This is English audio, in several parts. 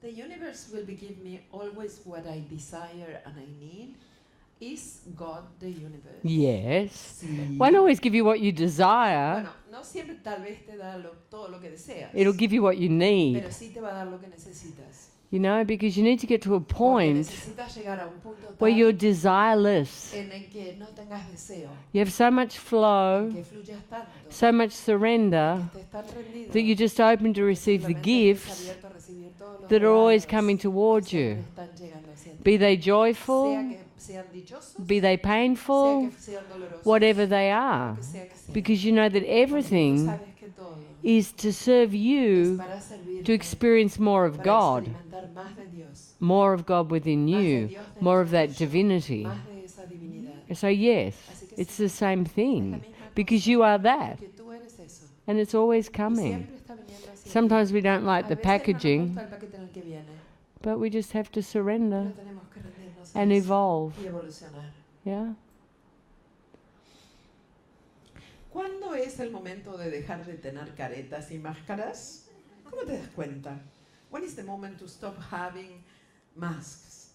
The universe will give me always what I desire and I need. Is God the universe? Yes. Sí. Won't always give you what you desire. Bueno, no siempre tal vez te da todo lo que deseas. It'll give you what you need. Pero sí te va a dar lo que necesitas. You know, because you need to get to a Porque point necesitas llegar a un punto tal where you're desireless. en el que no tengas deseo, You have so much flow, que fluyas tanto, so much surrender, que estés tan rendido, that you're just open to receive the simplemente estés gifts abierto a recibir todos los that are always regalos coming que towards you. siempre están llegando hacia ti. Be they Sea joyful, que sean dichosos, be they sea painful, que sean dolorosos, whatever they are. que sea que sea. Because you know that Porque tú everything sabes que todo is to serve es you para servirte, to experience more of para God, experimentar más de Dios, more of God within más de you, Dios dentro more of that tuyo, divinity. más de esa divinidad. So yes, Así que it's sí, the same es la thing, misma because cosa, you are that, porque tú eres eso. and it's always Y coming. siempre está viniendo hacia ti. Sometimes we don't like A the veces no nos packaging, gusta el paquete en el que viene, but we just have to pero surrender tenemos que rendirnos a and eso evolve. y evolucionar. Yeah. ¿Cuándo es el momento de dejar de tener caretas y máscaras? ¿Cómo te das cuenta? When is the moment to stop having masks?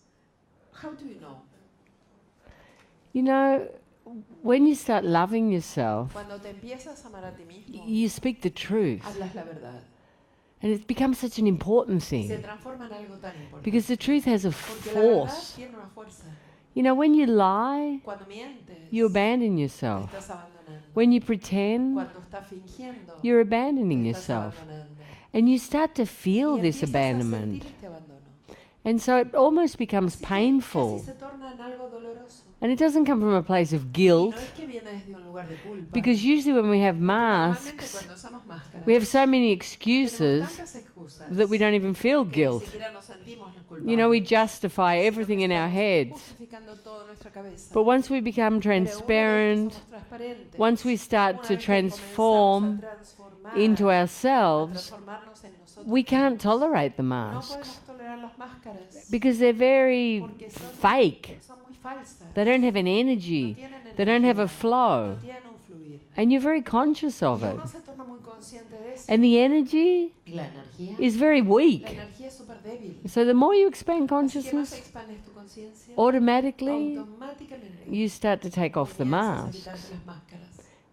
How do you know? You know, when you start loving yourself, Cuando te empiezas a amar a ti mismo, you speak the truth, hablas la verdad. and it becomes such an important Se thing, transforma en algo tan importante. because the truth has a Porque la verdad force. tiene una fuerza. You know, when you lie, Cuando mientes, you abandon te yourself. estás abandonando. When you pretend, Cuando estás fingiendo, you're abandoning te estás yourself. abandonando. And you start to Y feel this empiezas a abandonment. sentir este abandono. And so it almost becomes Así que painful. casi se torna en algo doloroso. And it doesn't come from a place of Y guilt, no es que viene desde un lugar de culpa. because usually when we have Normalmente masks, cuando usamos máscaras, we have so many tenemos excuses tantas excusas that we don't even feel que ni guilt. siquiera nos sentimos culpables. You know, we justify Sino que everything in our estamos heads. justificando todo en nuestra cabeza. But once we become Pero una vez que transparent, somos transparentes, once we start una to vez que comenzamos transform a transformar, into a ourselves, transformarnos en nosotros we can't mismos, tolerate the no masks, podemos tolerar las máscaras because they're very porque fake. son muy falsas. They don't have an No energy. tienen They don't have a energía, flow. no tienen un fluir. And you're very conscious of Y it. uno se torna muy consciente de eso. And the energy Y la energía, is very la weak. energía es súper débil. So the more you expand Así que más consciousness, expandes tu conciencia, automatically automáticamente you start to take off the comienzas a mask. quitarte las máscaras.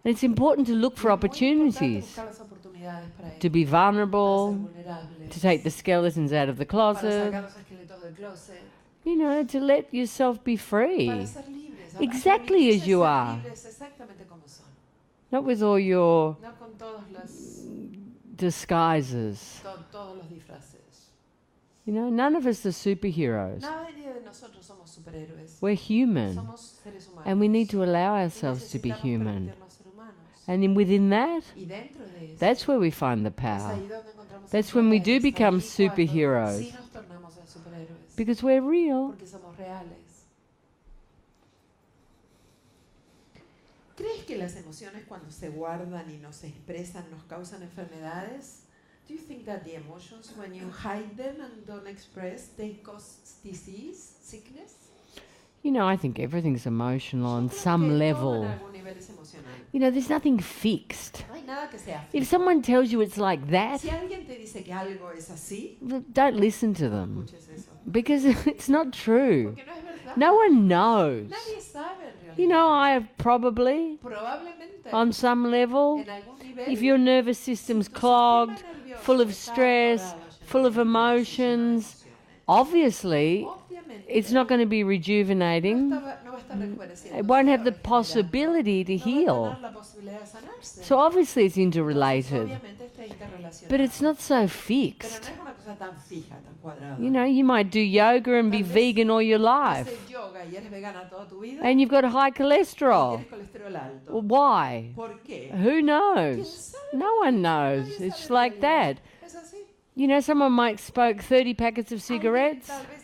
And it's important to look for Y es muy importante opportunities buscar las oportunidades para to ello, be para vulnerable, ser vulnerables, to take the skeletons out of the para sacar closet, los esqueletos del closet, you know, to let yourself be free. para ser libres, Exactly permitirse as you ser are. libres exactamente como son, Not with all your no con todos disguises. todos los disfraces. You know, none of us are superheroes. Nadie de nosotros somos superhéroes. We're human. Somos seres humanos. And we need to allow Y ourselves to be necesitamos human. permitirnos ser humanos. And within that, Y dentro de eso, that's where we find the es power. ahí donde encontramos That's el when we poder, do es ahí become cuando superheroes. sí nos tornamos en superhéroes. Because we're real. Porque somos reales. ¿Crees que las emociones cuando se guardan y no se expresan nos causan enfermedades? Do you think that the emotions when you hide them and don't express they cause disease, sickness? You know, I think everything's emotional Yo on creo some que todo level. en algún nivel es emocional. You know, there's nothing fixed. No hay nada que sea If fijo. someone tells you it's like that, Si alguien te dice que algo es así, don't listen to no them. escuches eso. Because it's not true. Porque no es verdad. No one knows. Nadie sabe en realidad. You know, I have probably, Probablemente on some level, en algún nivel, if your nervous system's si tu sistema clogged, nervioso full of está stress, atorado, lleno full of de emociones, emotions, obviously obviamente, it's not going to be rejuvenating. no va a estar rejuveneciendo, It won't have the regenerando. possibility to No va a heal. tener la posibilidad de sanarse. So obviously it's Entonces, interrelated. obviamente está interrelacionado. But it's not so Pero fixed. no es una cosa tan fija, tan cuadrada. You know, you might do yoga and be Tal vez vegan all your life. haces yoga y eres vegana toda tu vida And you've got high y cholesterol. tienes colesterol alto. Well, why? ¿Por qué? Who ¿Quién knows? sabe? No one knows. Nadie It's sabe en like realidad. that. Es así. You know, someone might smoke 30 packets of Alguien cigarettes tal vez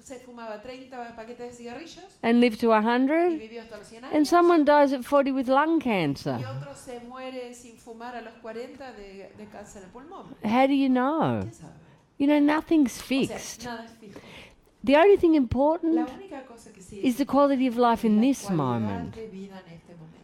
se fumaba 30 paquetes de cigarrillos and live to y 100, vivió hasta los 100 and años. someone dies at 40 with lung Y cancer. otro se muere sin fumar a los 40 de cáncer de pulmón. How do you know? ¿Quién sabe? You know, nothing's O sea, fixed. nada es fijo. The only thing La important única cosa que sí is the quality of life es in la this cualidad moment. de vida en este momento.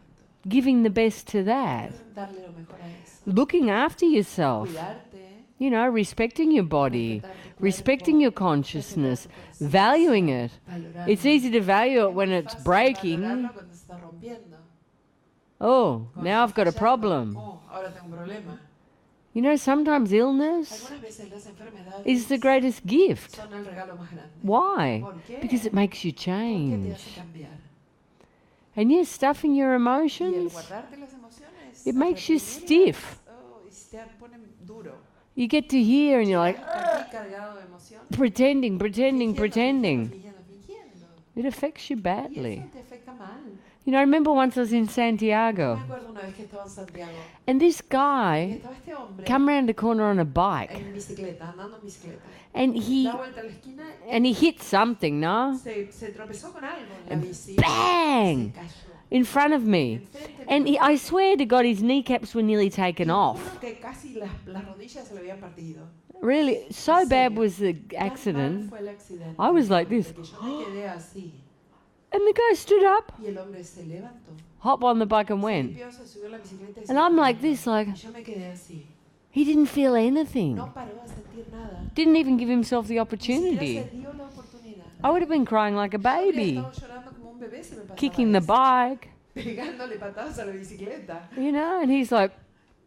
Giving the best to that. Darle lo mejor a eso. Looking after yourself. Cuidarte, You know, respecting your body, Respetar tu respecting your cuerpo, consciousness, respetar tu conciencia, valuing it. valorarlo. It's easy to value it Es when muy it's fácil breaking. valorarlo cuando se está rompiendo. Oh, Cuando now I've está got a fallando. problem. Oh, ahora tengo un problema. You know, sometimes illness Algunas veces las enfermedades is the greatest gift. son el regalo más grande. Why? ¿Por qué? Because it makes you Porque te change. hace cambiar. And yes, stuffing your Y el emotions, guardarte las emociones, it makes you reprimirlas, stiff. y se te pone duro. You get to here and you're like, Llegas aquí cargado de emociones, pretending, fingiendo, pretending. fingiendo. It affects you Y badly. eso te afecta mal. You know, I remember once I was in Me Santiago acuerdo una vez que estaba en Santiago and this y guy estaba este hombre come around the corner on a bike en bicicleta, andando en bicicleta. and Da vuelta a la esquina he hit something, no? se tropezó con algo en la And bici. bang! Se cayó. In front of me. Enfrente And mío. I swear to God, his kneecaps were nearly taken Y off. juro que casi las rodillas se le habían partido. Really, so En bad serio. was the Tan mal accident. fue el accidente. I was like this. Que yo me quedé así. And the guy stood up, Y el hombre se levantó. hopped on the bike and Se went. limpió, se subió a la bicicleta y se And I'm fue. like this, like, Y yo me quedé así. he didn't feel anything. No paró a sentir nada. Didn't even give himself the Ni siquiera opportunity. se dio la oportunidad. I would have been crying like a Yo habría baby, estado llorando como un bebé si me pasaba kicking the eso. bike, Pegándole patadas a la bicicleta. you know, and he's like,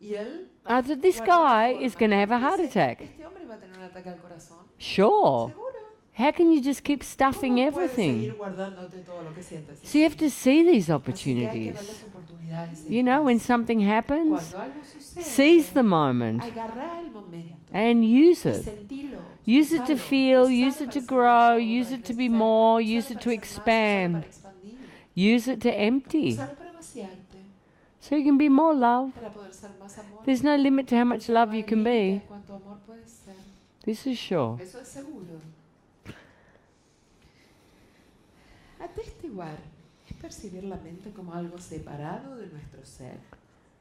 Y él I thought, this guardó la guy forma. is going to have a heart Dice, attack. Este hombre va a tener un ataque al corazón. Sure. Seguro. How can you just keep stuffing ¿Cómo puedes everything? seguir guardándote todo lo que sientes? So you have to see these Así que hay que ver opportunities. las oportunidades. You know, when something happens, Cuando algo sucede, seize the moment agarra el momento and use y it. sentilo. Use it to Usalo, feel, usalo use it para to ser grow, mejor, use para it to be crecer, more, usalo use it para to ser más, usalo expand, para expandir, use it to empty. usalo para vaciarte, So you can be more love. para poder ser más amor. There's no limit to how much No love hay you can límite be. a cuánto amor puedes ser. This is sure. Eso es seguro. Atestiguar es percibir la mente como algo separado de nuestro ser.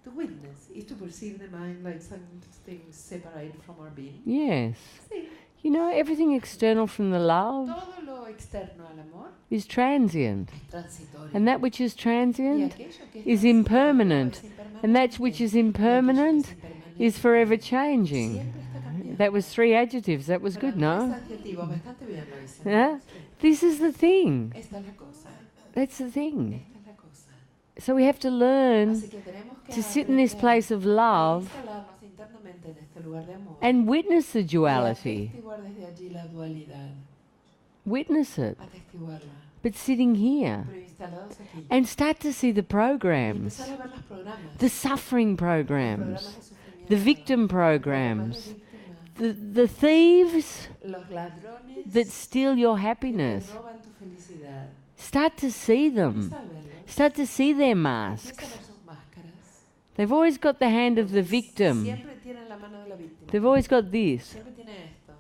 To witness is to perceive the mind like something separate from our being. Yes. Sí. You know, everything external from the love Todo lo externo al amor is transient. es transitorio. And that which is Y transient aquello que es is transitorio impermanent. es impermanente. And that which is Y aquello que impermanent es impermanente is forever changing. siempre está cambiando. That was 3 adjectives. That was good, Fueron no? tres adjetivos, bastante bien lo hice. Yeah? Sí. This is the thing. Esta es la cosa. That's the thing. Esta es la cosa. So we have to learn Así que tenemos que to sit in this aprender place of a love instalarnos internamente en este lugar de amor. and witness the Y duality. atestiguar desde allí la dualidad. Witness it. Atestiguarla. But sitting here Pero instalados aquí. and start to see the Y programs, empezar a ver los programas. the suffering Los programas programs, de sufrimiento, the victim programas programs, de víctima, the thieves los ladrones that steal your que te happiness. roban tu felicidad. Start to see them. Empieza a verlos. Start to see their Empieza masks. a ver sus máscaras. They've always got the hand of the victim. Siempre tienen la mano de la víctima. They've always got this. Siempre tiene esto.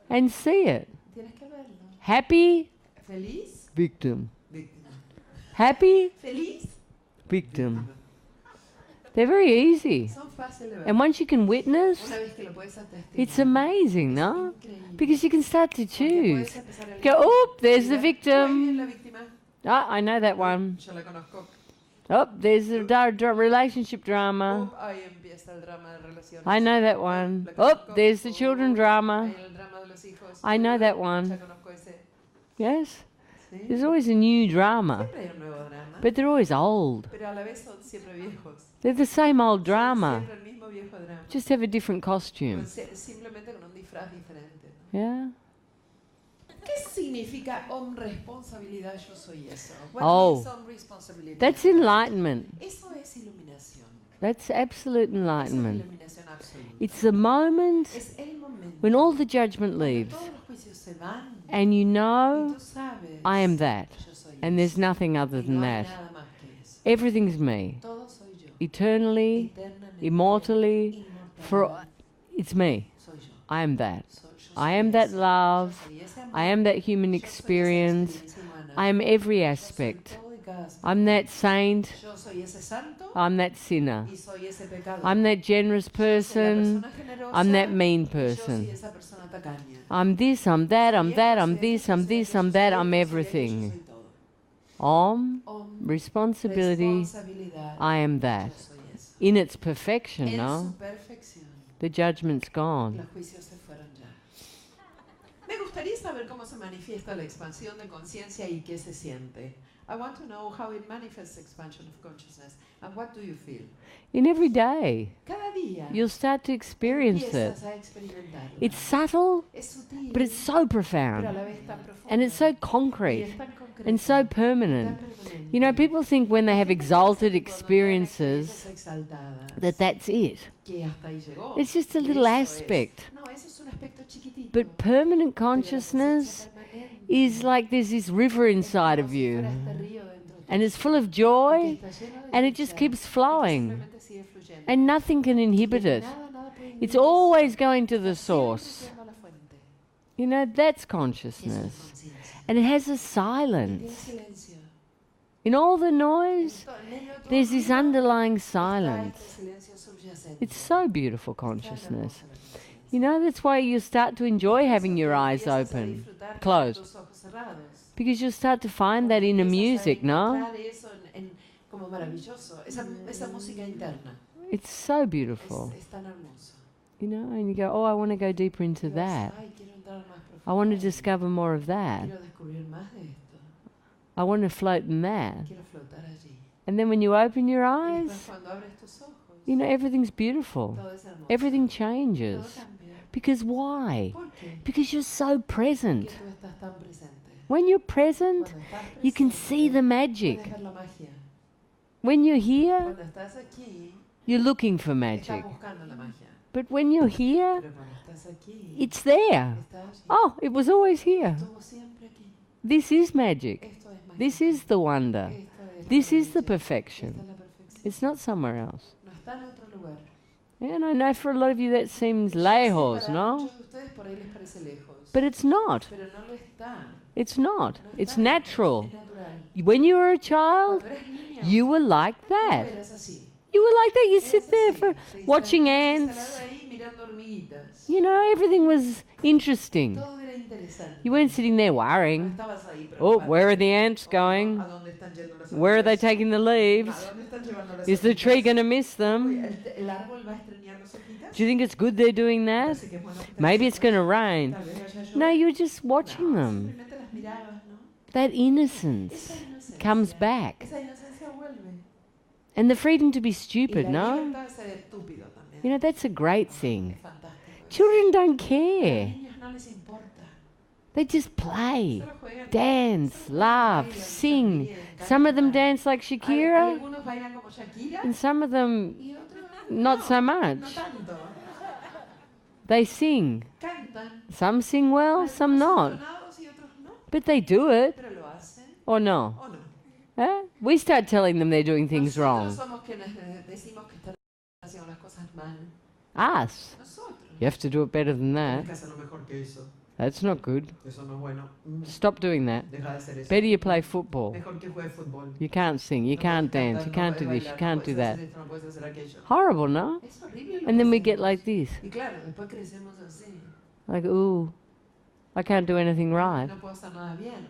And see it. Tienes que verlo. Happy, Feliz, victim. víctima. Happy, Feliz, victim. They're very easy. son fáciles de ver. And once you can witness, Una vez que lo puedes atestiguar. it's amazing, no? Increíble. Because you can start to Porque choose. puedes empezar a Go, elegir. oh, there's the Mira, ahí viene la victim. víctima. Ah, I know that one. Yo la conozco. Oh, there's the relationship drama. Ahí empieza el drama de relaciones. I know that one. La Oh, conozco. there's the children drama. Ahí el drama de los hijos. I know that one. Ya conozco ese. Yes? Sí. There's always a new drama. Siempre hay un nuevo drama. But they're always old. Pero a la vez son siempre viejos. They're the same old Son drama. siempre el mismo viejo drama. Just have a different costume. Simplemente con un disfraz diferente. Yeah? ¿Qué significa on responsabilidad? Yo soy eso. What Oh. means on responsibility? That's enlightenment. Eso es iluminación. That's absolute Eso es enlightenment. iluminación absoluta. It's the moment Es el momento when all the judgment cuando leaves todos los juicios se van and you y know tú sabes I am that yo soy and there's eso. nothing other Y than no hay that. nada más que eso. Everything's me. Todo soy yo. Eternally, Eternamente, immortally, for inmortalmente, it's me. soy yo. I am that. Yo I soy am that eso. love. Yo soy ese amor. I am that human Yo soy esa experience. experiencia humana. I am every Yo soy aspect. todo y cada aspecto. I'm that saint. Yo soy ese santo I'm that sinner. y soy ese pecador. I'm that generous Yo soy la person. persona generosa I'm that mean y yo soy person. esa persona tacaña. I'm this, I'm that, I'm Soy that, esto, I'm soy this, esto, I'm soy this, esto, I'm soy that, esto, I'm soy aquello, everything. soy todo. Om, Om, responsibility, responsabilidad. I am Yo that. soy eso. In its perfection, En no? su perfección. The judgment's Los gone. juicios se fueron ya. Me gustaría saber cómo se manifiesta la expansión de conciencia y qué se siente. I want to know how it manifests expansion of consciousness. And what do you feel? In every day, Cada día you'll start to experience it. empiezas a experimentarlo. It's subtle, Es sutil, but it's so pero a profound. la vez tan profundo. And it's so Y concrete es tan concreto, and so permanent. tan permanente. You know, people think when they have exalted Cuando tienen experiences experiencias exaltadas, that that's it. que hasta ahí llegó. It's just a Y little eso es. aspect. No, eso es un aspecto chiquitito. But permanent Pero la consciousness conciencia permanente is like there's this river es inside como of si you, fuera este río dentro de ti, and it's full of y joy, que está lleno de and it just dicha, keeps y que flowing, simplemente sigue fluyendo. and nothing can Y inhibit it. nada puede It's inhibir eso. always going to the Siempre source. yendo a la fuente. You know, that's Y eso es consciousness. conciencia. And it has a Y tiene silence. silencio. In all the En noise, en medio de todo there's el this ruido, underlying está silence. este silencio subyacente. It's so beautiful, Tan consciousness. hermosa la conciencia. You know, that's why you start to enjoy Por having eso your tú eyes empiezas a open, disfrutar con closed, tus ojos cerrados. because you'll start to find that inner Empiezas a music, no? encontrar eso como maravilloso, esa música interna. It's so beautiful, Es tan hermoso. you know, and you go, oh, I want to go deeper into Y vas, that. ay, quiero entrar más I want to profundo. discover more of that. Quiero descubrir más de esto. I want to float in that. Quiero flotar allí. And then when you open your Y después eyes, cuando abres tus ojos, you know, everything's beautiful. todo es hermoso. Everything Todo changes. cambia. Because why? ¿Por qué? Because you're so Porque present. tú estás tan presente. When you're present, Cuando estás you can presente, see the magic. puedes ver la magia. When you're here, Cuando estás aquí, you're looking for estás magic. buscando la magia. But when you're here, Pero cuando estás aquí, it's there. está allí. Oh, it was always here. Estuvo siempre aquí. This is magic. Esto es magia. This is the wonder. Esto es This la is the maravilla. Esta perfection. es la perfección. It's not somewhere else. No está en otro lugar. And I know for a lot of you that seems Sí, lejos, para no? muchos de ustedes por ahí les parece lejos. But it's not. Pero no lo está. It's not. No It's está. natural. Es natural. When you were a child, Cuando eres niño, you were like tú that. eras así. You were like that. You Eras sit there así. for Te watching instalabas ants. ahí mirando hormiguitas. You know, everything was interesting. Todo era interesante. You weren't sitting there No worrying. estabas ahí Oh, preocupado. where are the ants going? ¿A dónde están yendo las Where are they hormigas? taking the ¿A leaves? dónde están llevando las Is the tree hojitas? going to miss Uy, them? ¿el árbol va a estreñar las hojitas? Do you think it's good they're doing that? Parece que es bueno que estén Maybe it's secas. going to rain. Tal vez vaya a llover. No, you're just watching No, them. simplemente las mirabas, ¿no? That innocence Esa inocencia. comes back. Esa inocencia vuelve. And the freedom to be Y stupid, la no? libertad de ser estúpido también. You know, that's a great thing. Es fantástico. Children don't A los care. niños no les importa. They just play, Solo juegan. dance, Solo laugh, bailan, sing. sonríen, Some of them cantan. dance like Shakira, Algunos bailan como Shakira and some of them y otros not no, so much. No tanto. They sing. Cantan. Some sing well, some Algunos not. entonados y otros no, But they do it, pero lo hacen or no? o no. Huh? We start telling them they're doing things Nosotros wrong. somos quienes decimos que están haciendo las cosas mal. Us. Nosotros. You have to do it better than Tienes that. que hacerlo mejor que eso. That's not good. Eso no es bueno. Stop doing that. Deja de hacer eso. Better you play football. Mejor que juegue fútbol. You can't sing, you No can't puedes dance, you cantar, can't no do this, you puedes can't bailar, do no puedes that. hacer esto, no puedes hacer aquello. Horrible, no? Es horrible lo And que then we get hacemos. like this. Y claro, después crecemos así. Like, ooh, I can't do anything right. No puedo hacer nada bien.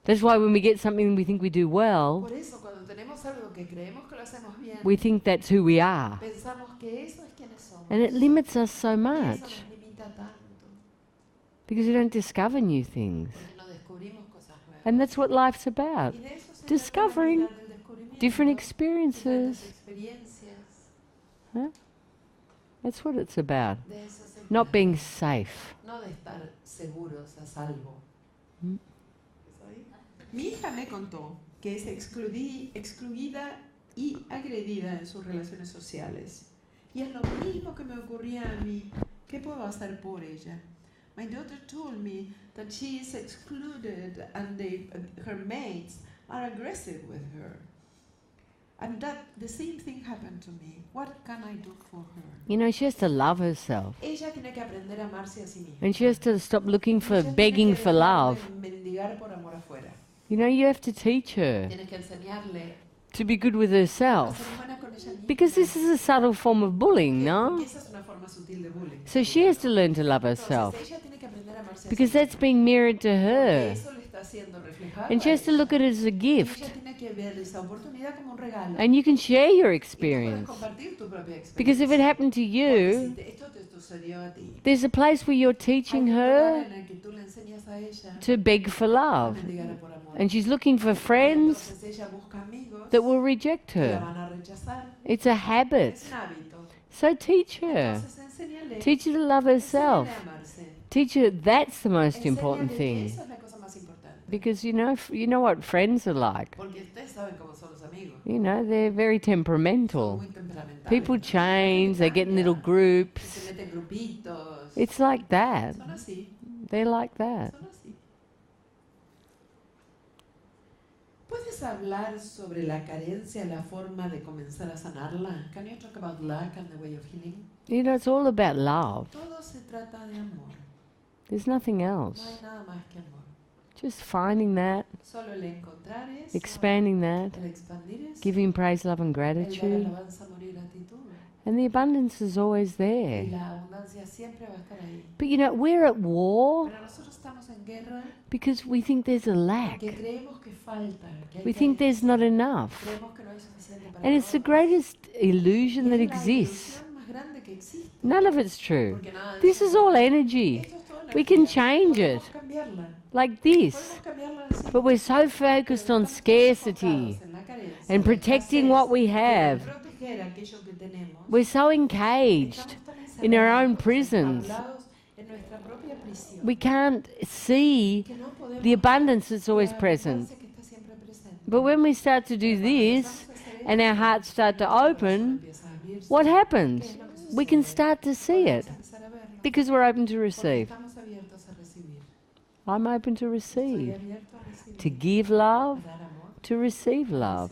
That's why when we get something we think we do well, Por eso, cuando tenemos algo que creemos que lo hacemos bien, we think that's who we are. pensamos que eso es quienes somos. And it limits us so Y eso much nos limita tanto. because we don't discover new things. Porque no descubrimos cosas nuevas. And that's what life's about. Y de eso se discovering trata la vida del descubrimiento, different diferentes experiences. experiencias. Huh? That's what it's about. De eso se Not trata. being safe. No de estar seguros, a salvo. Mm. Mi hija me contó que es excluida y agredida en sus relaciones sociales. Y es lo mismo que me ocurría a mí. ¿Qué puedo hacer por ella? My daughter told me that she is excluded and her mates are aggressive with her. And that the same thing happened to me. What can I do for her? You know, she has to love herself. Ella tiene que aprender a amarse a sí misma. And she has to stop looking for Ella tiene begging que for dejar love. de mendigar por amor afuera. You know, you have to teach her Tienes que enseñarle to be good with a herself. ser buena con ella misma. Because this is a subtle form of bullying, no? Porque esa es una forma sutil de bullying. So she has to learn to love herself. Entonces, ella tiene que aprender a amarse a Because sí misma. that's being mirrored to Porque her. eso le está siendo reflejado And she a has to ella. look at it as a Y gift. ella tiene que ver esa oportunidad como un regalo. And you can share your Y tú puedes experience. compartir tu propia experiencia. Because if it happened to Porque you, si esto te sucedió a ti, there's a place where you're hay teaching un lugar her en el que tú le enseñas a ella to beg for a love. mendigar por amor. And she's looking for Y friends entonces ella busca amigos that will reject que la her. van a rechazar. It's a habit. Es un hábito. So teach her. Entonces enséñale. Teach her to love herself. Enséñale a amarse. Teach her that's the most important Enséñale que thing. esa es la cosa más importante. Because you know what friends are like. Porque ustedes saben cómo son los amigos. You know, they're very Son temperamental. muy temperamentales. People change, they get in little Se groups. meten en grupitos. It's like that. Son así. They're like that. Son así. ¿Puedes hablar sobre la carencia, la forma de comenzar a sanarla? Can you talk about lack and the way of healing? You know, it's all about love. Todo se trata de amor. There's nothing No else. hay nada más que amor. Just finding that, Solo el encontrar eso, expanding that, el expandir eso, giving praise, love, and el dar gratitude. alabanza, amor y gratitud. And the abundance is always Y there. la abundancia siempre va a estar ahí. But you know, we're at war Pero nosotros estamos en guerra because we think there's a lack. porque creemos que falta, que hay We think there's carencia. not enough. Creemos que no hay suficiente para And it's the todos. greatest illusion Y that es la exists. ilusión más grande que existe. None of it's true. Porque nada de This eso is es all verdad. energy, Esto es toda We can energía. change Podemos it. cambiarla. like this. Podemos cambiarla así. But we're so focused on scarcity and protecting what we have. We're so engaged in our own prisons. We can't see the abundance that's always present. But when we start to do this and our hearts start to open, what happens? We can start to see it because we're open to receive. I'm open to receive, to give love, to receive love.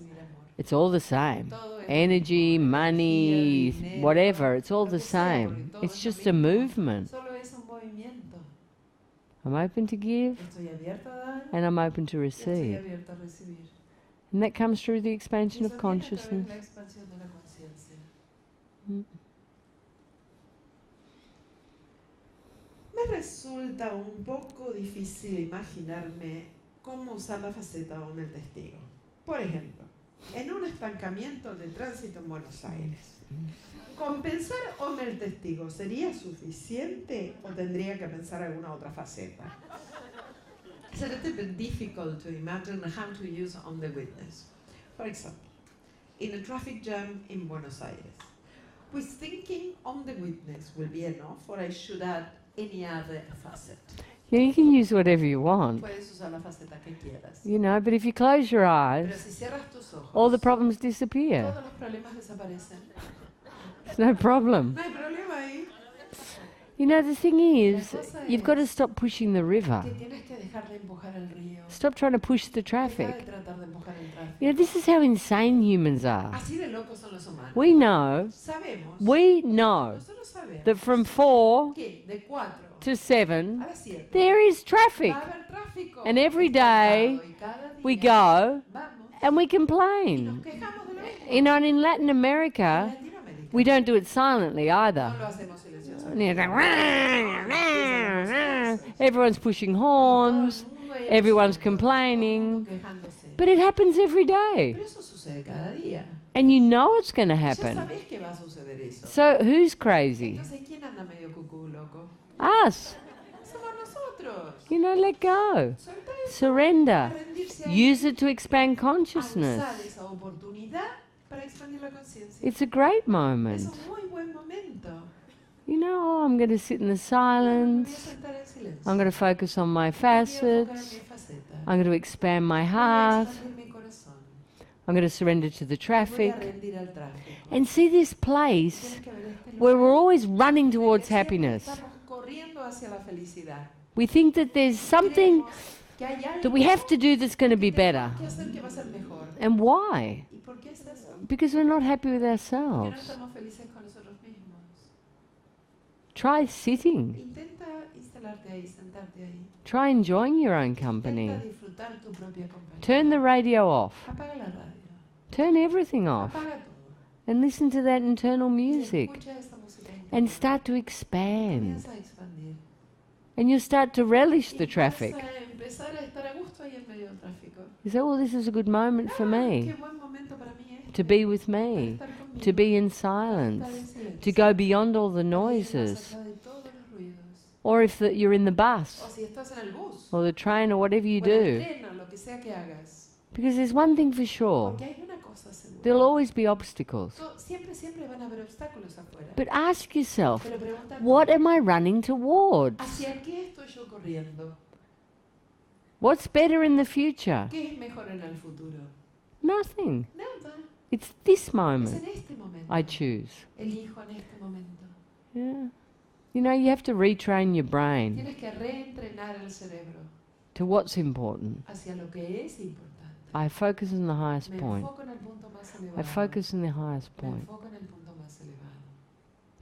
It's all the same. Energy, money, whatever, it's all the same. It's just a movement. I'm open to give and I'm open to receive. And that comes through the expansion of consciousness. Me resulta un poco difícil imaginarme cómo usar la faceta o el testigo. Por ejemplo, en un estancamiento de tránsito en Buenos Aires, ¿compensar o el testigo sería suficiente o tendría que pensar alguna otra faceta? It's a little bit difficult to imagine how to use on the witness. For example, in a traffic jam in Buenos Aires, was thinking on the witness will be enough, or I should add any other facet? Yeah, you can use whatever you want, Puedes usar la faceta que quieras. you know, but if you close your Pero eyes, si cierras tus ojos, all the problems disappear. todos los problemas desaparecen. There's no problem. No hay problema ahí. You know, the thing is, you've got to stop pushing the river. Que tienes que dejar de empujar el río. Stop trying to push the Deja traffic. de tratar de empujar el tráfico. You know, this is how insane humans are. Así de locos son los humanos. We know Nosotros sabemos that from 4 que de 4 to 7, a las 7 there is traffic. va a haber tráfico. And every day Y cada día we go vamos and we y nos complain. quejamos de lo mismo. You know, and in Latin En America, Latinoamérica we don't do it silently no either. lo hacemos silenciosamente. And it's like, "Rah, rah, rah." Everyone's pushing horns, everyone's complaining, Quejándose. but it happens every day. Pero eso sucede cada día. And you know it's going to Ya happen. sabes que va a suceder eso. So who's crazy? Entonces, ¿quién anda medio cucú, loco? Us. Somos nosotros. You know, let go. Soltar eso, Surrender. rendirse a Use it to expand consciousness. usar esa oportunidad para expandir la conciencia. It's a great Es moment. un muy buen momento. You know, oh, I'm going to sit in the Me voy a silence. sentar en silencio. I'm going to focus on my Me voy a enfocar en facets. mi faceta. I'm going to expand my Voy a heart. expandir mi corazón. I'm going to surrender to the Voy a traffic. rendir al tráfico. And see this place Tienes que ver este where lugar we're always running en el towards que siempre happiness. estamos corriendo hacia la felicidad. We think that there's something Creemos que hay algo that we have to do that's going to be better. que hacer que va a ser mejor. And why? ¿Y por qué es eso? Because we're not happy with Porque no ourselves. estamos felices con nosotros mismos. Try sitting. Intenta instalarte ahí, sentarte ahí. Try enjoying your own company. Intenta disfrutar tu propia compañía. Turn the radio off. Apaga la radio. Turn everything off. Apaga todo. And listen to that internal Y music. escucha esta música interna. And start to expand. Comienza a expandir. And you'll start to relish the Y traffic. vas a empezar a estar a gusto ahí en medio del tráfico. You say, well, this is a good moment for Qué me, buen momento para mí to be with me, para estar conmigo, to be in para estar en silence, silencio, to go beyond all the para ir más noises. allá de todos los ruidos. Or if you're in the bus, O si estás en el bus, or the train, or whatever you o en el do. tren, o lo que sea que hagas. Because there's one thing for sure, Porque hay una cosa segura. there'll always be obstacles. Siempre van a haber obstáculos afuera. But ask yourself, Pero pregúntate, what am I running towards? ¿hacia qué estoy yo corriendo? What's better in the future? ¿Qué es mejor en el futuro? Nothing. Nada. It's this Es moment en este momento. I choose. Elijo en este momento. Yeah. You know, you have to retrain your brain Tienes que reentrenar el cerebro to what's important. hacia lo que es importante. I focus on the highest Me point. enfoco en el punto más I elevado. focus on the highest Me point. enfoco en el punto más elevado.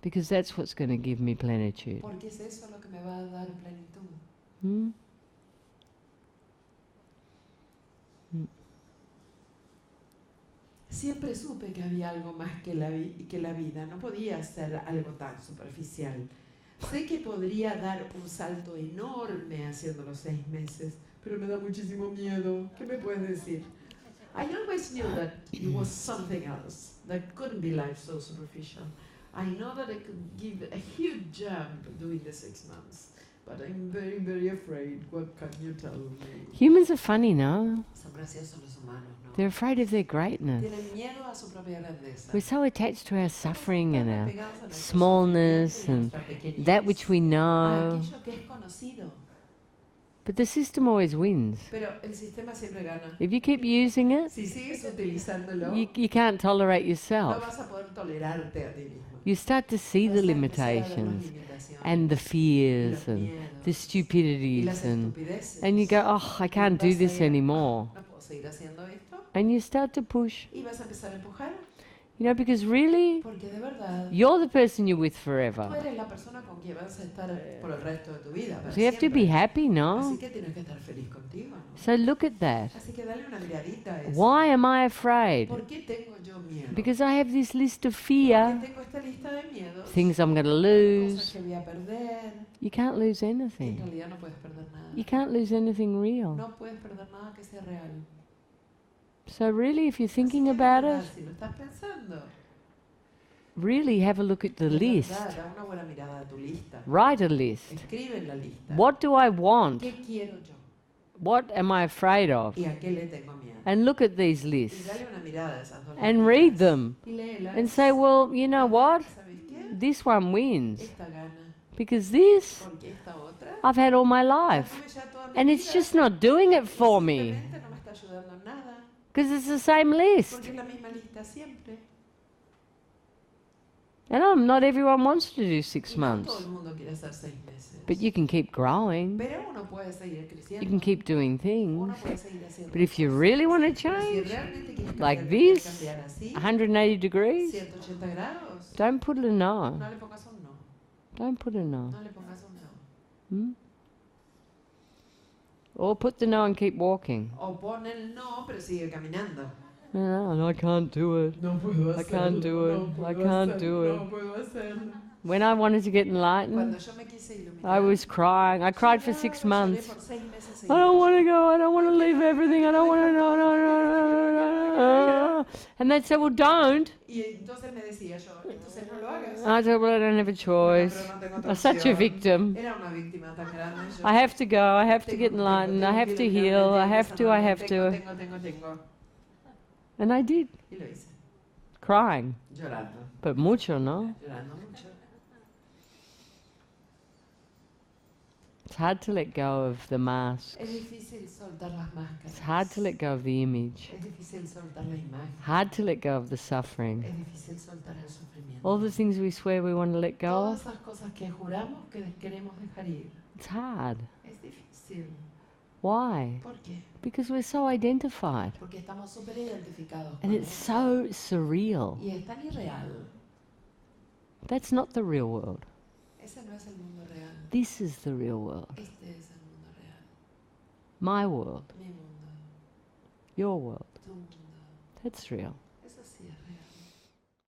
Because that's what's going to give me plenitude. Porque es eso lo que me va a dar plenitud. Hmm? Siempre supe que había algo más que la vida. No podía ser algo tan superficial. Sé que podría dar un salto enorme haciendo los 6 meses, pero me da muchísimo miedo. ¿Qué me puedes decir? I always knew that it was something else, that couldn't be life so superficial. I know that I could give a huge jump doing the 6 months, but I'm very, very afraid. What can you tell me? Humans are funny, no? Son graciosos los humanos, ¿no? They're afraid of their greatness. Tienen miedo a su propia grandeza. We're so attached to our suffering and our Apegados a nuestro smallness sufrimiento y a and nuestra pequeñez, that which we a know. aquello que es conocido. But the system always wins. Pero el sistema siempre gana. If you keep using it, Si sigues utilizándolo, you can't tolerate no yourself. vas a poder tolerarte a ti mismo. You start to see the Vas a empezar a ver las limitations limitaciones and the y fears los and miedos the y stupidities las and estupideces. you go, oh, I can't do this anymore. No puedo seguir haciendo esto. And you start to push, Y vas a empezar a empujar. you know, because really, Porque de verdad, you're the person you're with tú forever. eres la persona con quien vas a estar por el resto de tu vida. Para So you have to be siempre. happy, no? Así que tienes que estar feliz contigo, ¿no? So look at that. Así que dale una miradita a eso. Why am I afraid? ¿Por qué tengo yo miedo? Because I have this list of Porque fear, tengo esta lista de miedos, things I'm going to cosas lose. que voy a perder. You can't lose Y en anything. realidad no puedes perder nada. You can't lose anything real. No puedes perder nada que sea real. So really, if you're Así thinking que de about verdad, it, si lo estás pensando, really have a look at the de list. verdad, da una buena mirada a tu lista. Write a list. Escribe en la lista. What do I want? ¿Qué quiero yo? What am I afraid of? ¿Y a qué le tengo miedo? And look at these Y lists dale una mirada a esas dos and listas. read them Y léelas. and say, well, you know what? ¿Sabes qué? This one wins Esta gana. because this Porque esta otra I've had all my la life tuve ya toda mi and it's vida. just not doing it for me Simplemente no me está ayudando en nada. because it's the same list. Porque es la misma lista siempre. And not everyone wants to do 6 Y no months, todo el mundo quiere hacer 6 meses. but you can keep growing, Pero uno puede seguir creciendo. you can keep doing things. Uno puede seguir haciendo But if you cosas. really want to Pero si change, realmente quieres like cambiar, this, cambiar así, 180 degrees, 180 grados, don't put a no. no le pongas un no. Don't put a no. No le pongas un no. Hmm? Or put the no and keep walking. O pon el no, pero sigue caminando. No, I can't do it. No puedo I hacerlo. can't do it. No I puedo can't do hacerlo, it. No puedo hacerlo. When I wanted to get enlightened, Cuando yo me quise iluminar, I was crying. I cried for 6 lloré months. por 6 meses I don't seguidos. want to go. I don't want to leave everything. I don't want to. No, no, no, no, no, no. And they'd say, well, don't. Y entonces me decía yo, entonces no lo hagas. I said, well, I don't have a choice. Pero no tengo otra I'm such a opción. victim. Era una víctima tan grande. Yo I have to go. I have to get enlightened. I have to heal. I have to. I have to. Tengo. And I did. Y lo hice, Crying. llorando, But mucho, no? llorando mucho. It's hard to let go of the mask. Es difícil soltar las máscaras. It's hard to let go of the image. Es difícil soltar la imagen. Hard to let go of the suffering. Es difícil soltar el sufrimiento. All the things we swear we want to let go Todas of. esas cosas que juramos que queremos dejar ir. It's hard. Es difícil. Why? ¿Por qué? Because we're so identified. Porque estamos súper identificados And con it's eso. so surreal. Y es tan irreal. That's not the real world. Ese no es el mundo real. This is the real world. Este es el mundo real. My world. Mi mundo. Your world. Tu mundo. That's real.